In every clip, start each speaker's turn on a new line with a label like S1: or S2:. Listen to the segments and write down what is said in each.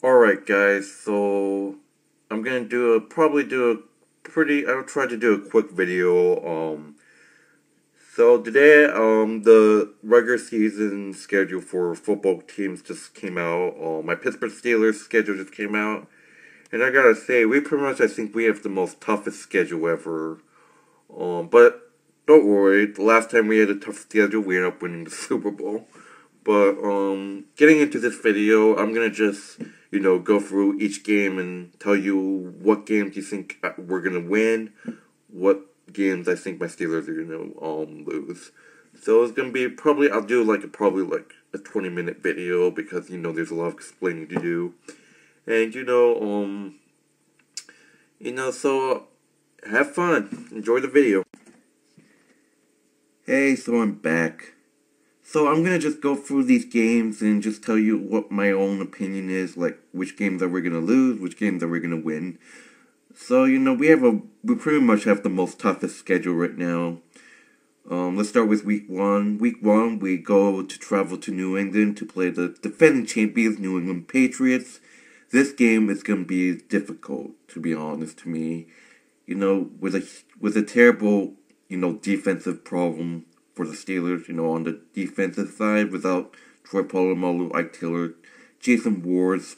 S1: Alright guys, so I'm gonna I'll try to do a quick video. So today, the regular season schedule for football teams just came out. My Pittsburgh Steelers schedule just came out. And I gotta say, I think we have the most toughest schedule ever. But don't worry, the last time we had a tough schedule, we ended up winning the Super Bowl. But getting into this video, I'm gonna just go through each game and tell you what games you think we're gonna win, what games I think my Steelers are gonna lose. So it's gonna be I'll do probably like a 20-minute video because there's a lot of explaining to do, and so have fun, enjoy the video. Hey, so I'm back. So I'm gonna just go through these games and just tell you what my own opinion is, like which games are we gonna lose, which games are we gonna win. So we pretty much have the most toughest schedule right now. Let's start with week one. Week one, we go to travel to New England to play the defending champions, New England Patriots. This game is gonna be difficult, to be honest, to me. With a terrible defensive problem for the Steelers, on the defensive side, without Troy Polamalu, Ike Taylor, Jason Wards.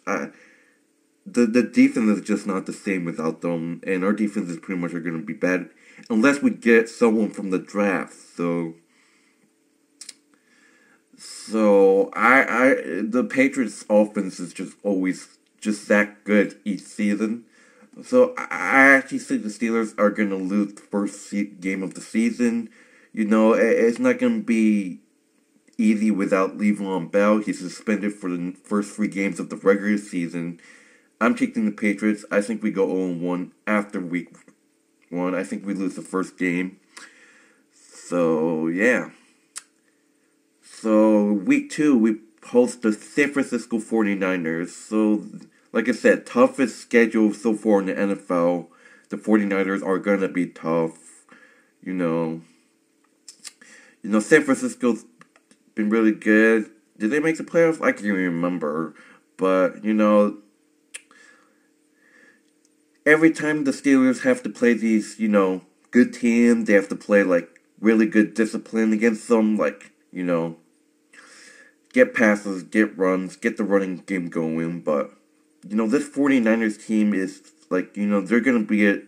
S1: The defense is just not the same without them, and our defense is pretty much are going to be bad unless we get someone from the draft. The Patriots' offense is just always just that good each season. So I actually think the Steelers are going to lose the first game of the season. It's not going to be easy without Le'Veon Bell. He's suspended for the first 3 games of the regular season. I'm taking the Patriots. I think we go 0-1 after week 1. I think we lose the first game. So, yeah. So, week 2, we host the San Francisco 49ers. So, like I said, toughest schedule so far in the NFL. The 49ers are going to be tough. San Francisco's been really good. Did they make the playoffs? I can't even remember. But, every time the Steelers have to play these, good teams, they have to play, really good discipline against them, get passes, get runs, get the running game going, but, this 49ers team is, they're gonna be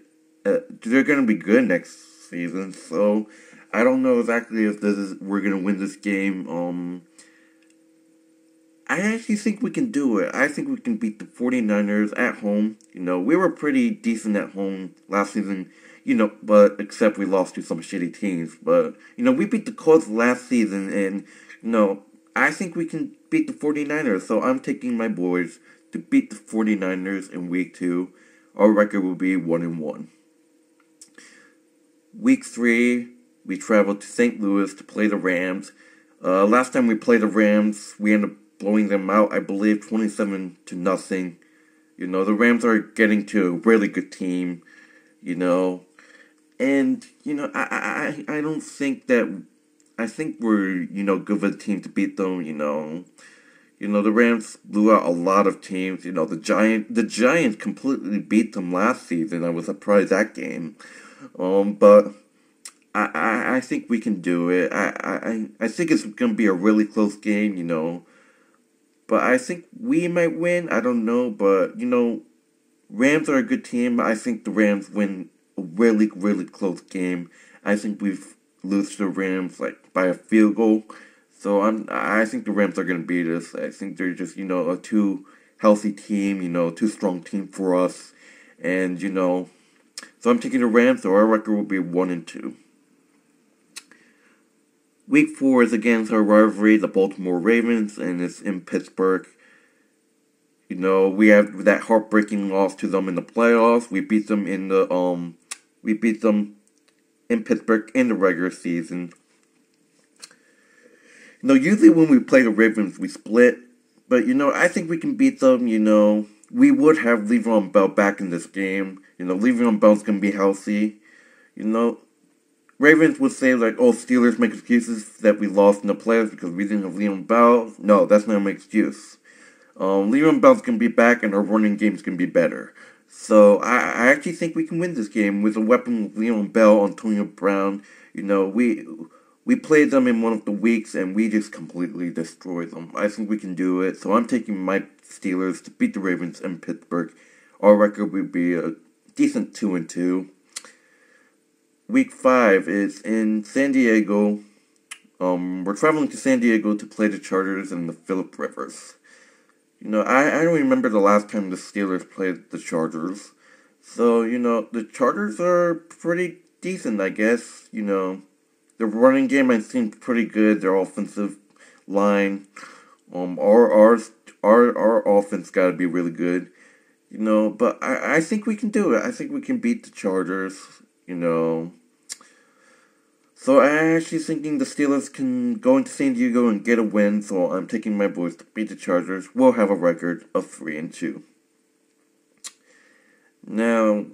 S1: they're gonna be good next season, so I don't know exactly if we're gonna win this game. I actually think we can do it. I think we can beat the 49ers at home. We were pretty decent at home last season, but except we lost to some shitty teams. But, we beat the Colts last season, and, I think we can beat the 49ers. So I'm taking my boys to beat the 49ers in week 2. Our record will be 1-1. Week 3, we traveled to St. Louis to play the Rams. Last time we played the Rams, we ended up blowing them out, I believe, 27-0. The Rams are getting to a really good team, and, I don't think that, I think we're, good of a team to beat them, the Rams blew out a lot of teams, the Giants completely beat them last season. I was surprised that game, but I think we can do it. I think it's going to be a really close game, but I think we might win. I don't know, but, Rams are a good team. I think the Rams win a really, really close game. I think we lose to the Rams, by a field goal. So I think the Rams are going to beat us. I think they're just, a too healthy team, too strong team for us. And, so I'm taking the Rams, so our record will be 1-2. Week 4 is against our rivalry, the Baltimore Ravens, and it's in Pittsburgh. We have that heartbreaking loss to them in the playoffs. We beat them in Pittsburgh in the regular season. Usually when we play the Ravens, we split. But, I think we can beat them, We would have Le'Veon Bell back in this game. Le'Veon Bell's going to be healthy. Ravens would say, Steelers make excuses that we lost in the playoffs because we didn't have Le'Veon Bell. No, that's not an excuse. Le'Veon Bell's gonna be back, and our running game's gonna be better. So I actually think we can win this game with a weapon with Le'Veon Bell, Antonio Brown. You know, we played them in one of the weeks, and we just completely destroyed them. I think we can do it. So I'm taking my Steelers to beat the Ravens in Pittsburgh. Our record would be a decent 2-2. Week 5 is in San Diego. We're traveling to San Diego to play the Chargers and the Phillip Rivers. You know, I don't remember the last time the Steelers played the Chargers. So, you know, the Chargers are pretty decent, I guess. You know, their running game, I think, pretty good. Their offensive line, our offense got to be really good. You know, but I think we can do it. I think we can beat the Chargers, you know. So I'm actually thinking the Steelers can go into San Diego and get a win, so I'm taking my boys to beat the Chargers. We'll have a record of 3-2. Now,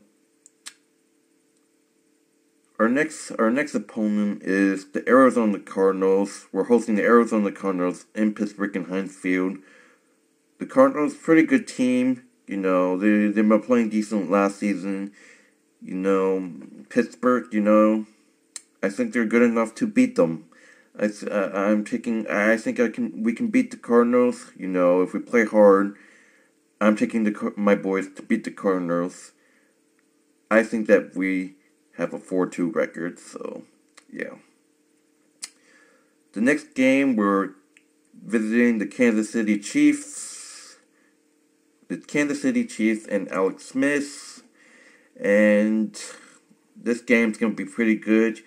S1: our next opponent is the Arizona Cardinals. We're hosting the Arizona Cardinals in Pittsburgh and Heinz Field. The Cardinals, pretty good team. You know, they've been playing decent last season. You know, Pittsburgh, you know, I think they're good enough to beat them. I think we can beat the Cardinals. You know, if we play hard, I'm taking my boys to beat the Cardinals. I think that we have a 4-2 record. So, yeah. The next game, we're visiting the Kansas City Chiefs. The Kansas City Chiefs and Alex Smith. And this game's gonna be pretty good.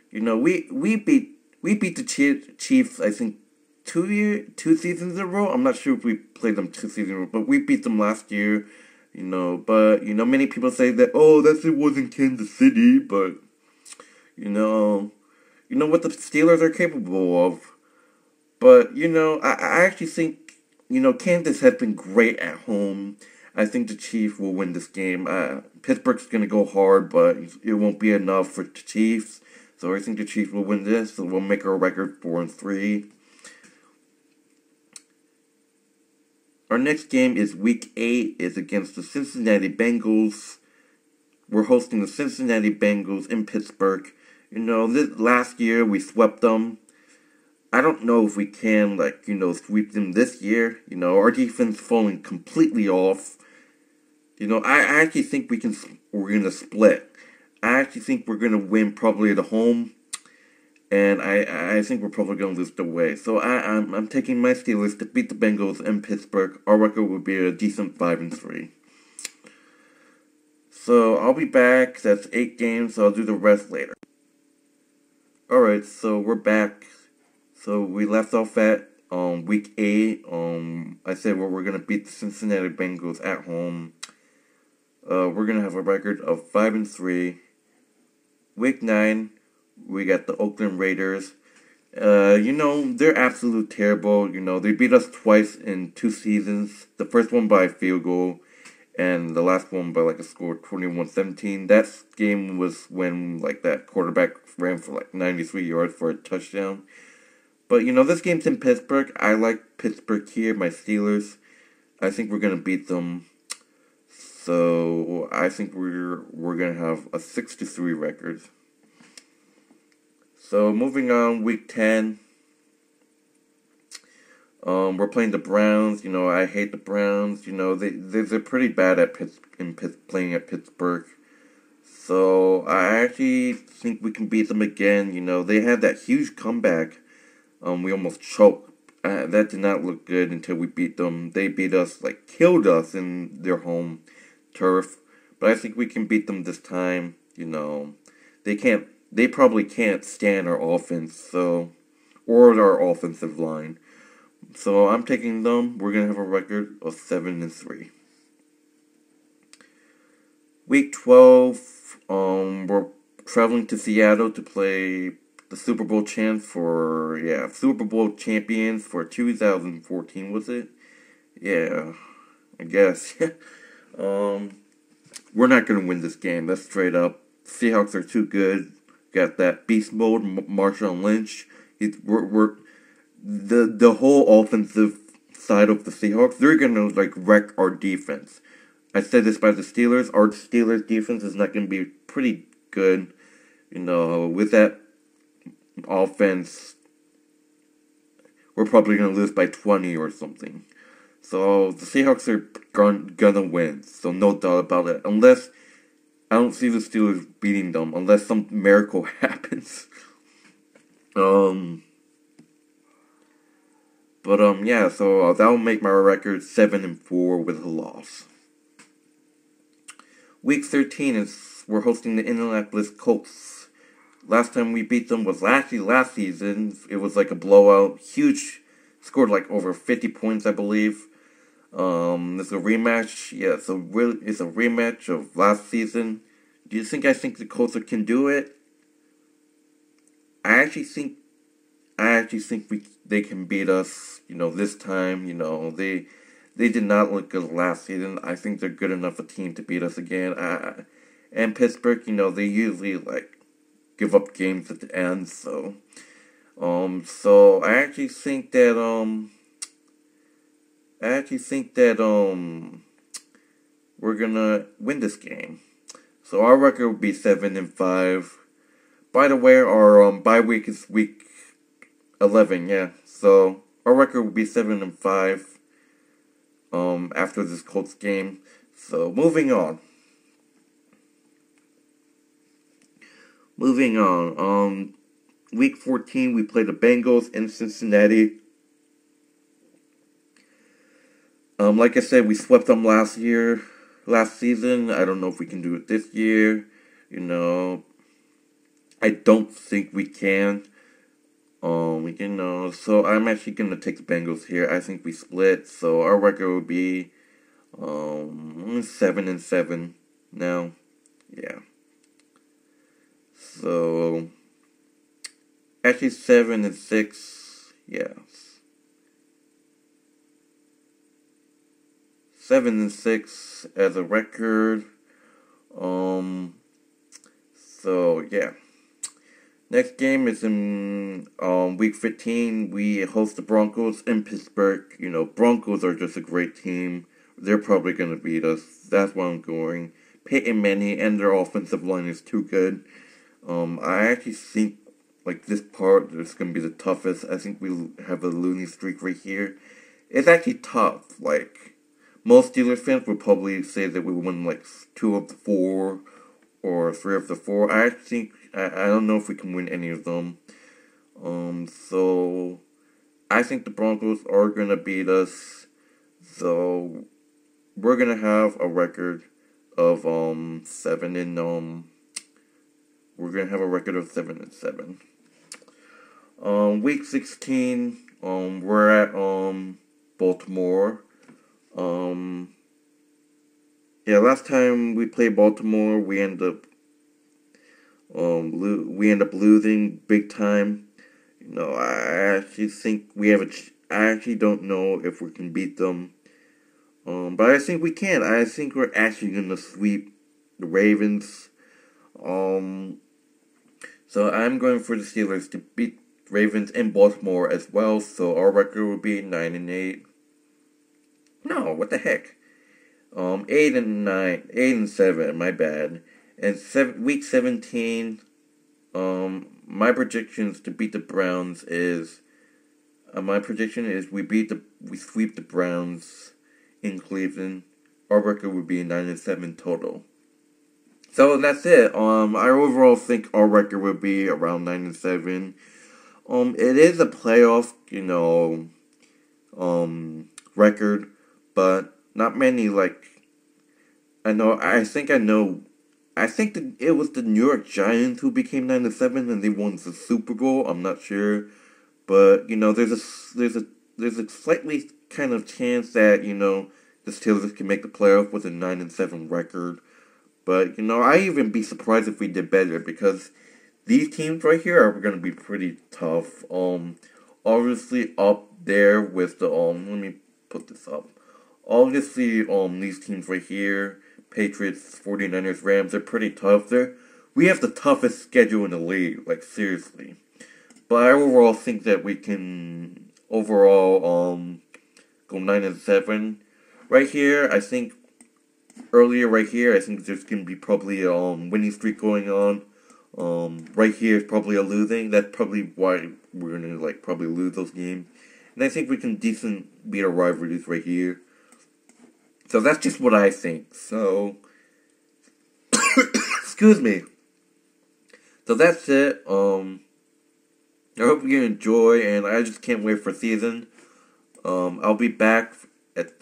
S1: You know, we beat the Chiefs, I think, 2 seasons in a row. I'm not sure if we played them 2 seasons in a row, but we beat them last year. You know, but you know, many people say that it wasn't Kansas City, but you know what the Steelers are capable of. But you know, I actually think, you know, Kansas has been great at home. I think the Chiefs will win this game. Pittsburgh's gonna go hard, but it won't be enough for the Chiefs. So I think the Chiefs will win this. So we'll make our record 4-3. Our next game is Week 8. It's against the Cincinnati Bengals. We're hosting the Cincinnati Bengals in Pittsburgh. You know, this last year we swept them. I don't know if we can, like, you know, sweep them this year. You know, our defense falling completely off. You know, I actually think we're gonna split. I actually think we're gonna win probably at home, and I think we're probably gonna lose the way. So I'm taking my Steelers to beat the Bengals in Pittsburgh. Our record would be a decent 5-3. So I'll be back. That's 8 games. So I'll do the rest later. All right. So we're back. So we left off at Week 8. I said we're gonna beat the Cincinnati Bengals at home. We're gonna have a record of 5-3. Week 9, we got the Oakland Raiders. You know, they're absolute terrible. You know, they beat us twice in 2 seasons. The first one by a field goal, and the last one by like a score 21-17. That game was when like that quarterback ran for like 93 yards for a touchdown. But you know, this game's in Pittsburgh. I like Pittsburgh here, my Steelers. I think we're gonna beat them. So I think we're gonna have a 6-3 record. So moving on, Week 10. We're playing the Browns. You know, I hate the Browns. You know, they're pretty bad at playing at Pittsburgh. So I actually think we can beat them again. You know, they had that huge comeback. We almost choked. That did not look good until we beat them. They beat us, like killed us in their home turf. But I think we can beat them this time. You know, they probably can't stand our offense, so, or our offensive line. So I'm taking them. We're gonna have a record of 7-3. Week 12, we're traveling to Seattle to play the Super Bowl champs Super Bowl champions for 2014, was it? Yeah, I guess. We're not gonna win this game. That's straight up. Seahawks are too good. Got that beast mode, Marshawn Lynch. The whole offensive side of the Seahawks. They're gonna like wreck our defense. I said this about the Steelers. Our Steelers defense is not gonna be pretty good. You know, with that offense, we're probably gonna lose by 20 or something. So the Seahawks are gonna win. So no doubt about it. Unless I don't see the Steelers beating them, unless some miracle happens. Yeah, so that'll make my record 7-4 with a loss. Week 13 is we're hosting the Indianapolis Colts. Last time we beat them was actually last season. It was like a blowout, huge, scored like over 50 points, I believe. It's a rematch. Yeah, it's a rematch of last season. Do you think I think the Colts can do it? I actually think they can beat us. You know, this time. You know, they did not look good last season. I think they're good enough a team to beat us again. And Pittsburgh, you know, they usually like give up games at the end. So I actually think that we're gonna win this game. So our record would be 7-5. By the way, our bye week is week 11. Yeah, so our record would be 7-5. After this Colts game. So moving on. Week 14 we played the Bengals in Cincinnati. Like I said, we swept them last season. I don't know if we can do it this year. You know, I don't think we can. You know, so I'm actually gonna take the Bengals here. I think we split, so our record would be 7-7 now. Yeah. So actually 7-6. Yeah. 7-6 as a record. So yeah. Next game is in week 15. We host the Broncos in Pittsburgh. You know, Broncos are just a great team. They're probably going to beat us. That's why I'm going. Peyton Manning and their offensive line is too good. I actually think, like, this part is going to be the toughest. I think we have a losing streak right here. It's actually tough. Like, most Steelers fans would probably say that we won, like, 2 of the 4 or 3 of the 4. I think I don't know if we can win any of them. So I think the Broncos are gonna beat us. So we're gonna have a record of 7-7. Week 16, we're at Baltimore. Yeah, last time we played Baltimore, we end up losing big time. You know, I actually think we have I actually don't know if we can beat them. But I think we can. I think we're actually gonna sweep the Ravens. So I'm going for the Steelers to beat Ravens in Baltimore as well. So our record would be 9-8. No, what the heck? 8-9, 8-7. My bad. And week 17, my predictions to beat the Browns is, my prediction is we sweep the Browns in Cleveland. Our record would be 9-7 total. So that's it. I overall think our record would be around 9-7. It is a playoff, you know, record, but not many, like, I think that it was the New York Giants who became 9-7 and they won the Super Bowl. I'm not sure, but you know, there's a slightly kind of chance that, you know, the Steelers can make the playoff with a 9-7 record. But you know, I even be surprised if we did better because these teams right here are going to be pretty tough. Obviously up there with the let me put this up. Obviously, these teams right here, Patriots, 49ers, Rams, they're pretty tough. We have the toughest schedule in the league, like, seriously. But I overall think that we can, go go 9-7. Right here, I think earlier right here, I think there's gonna be probably a winning streak going on. Right here is probably a losing. That's probably why we're gonna like probably lose those games. And I think we can decent beat our rivalries right here. So that's just what I think. So excuse me. So that's it. I hope you enjoy, and I just can't wait for season. I'll be back at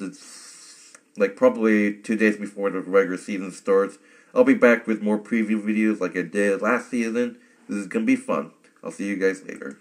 S1: like probably 2 days before the regular season starts. I'll be back with more preview videos like I did last season. This is gonna be fun. I'll see you guys later.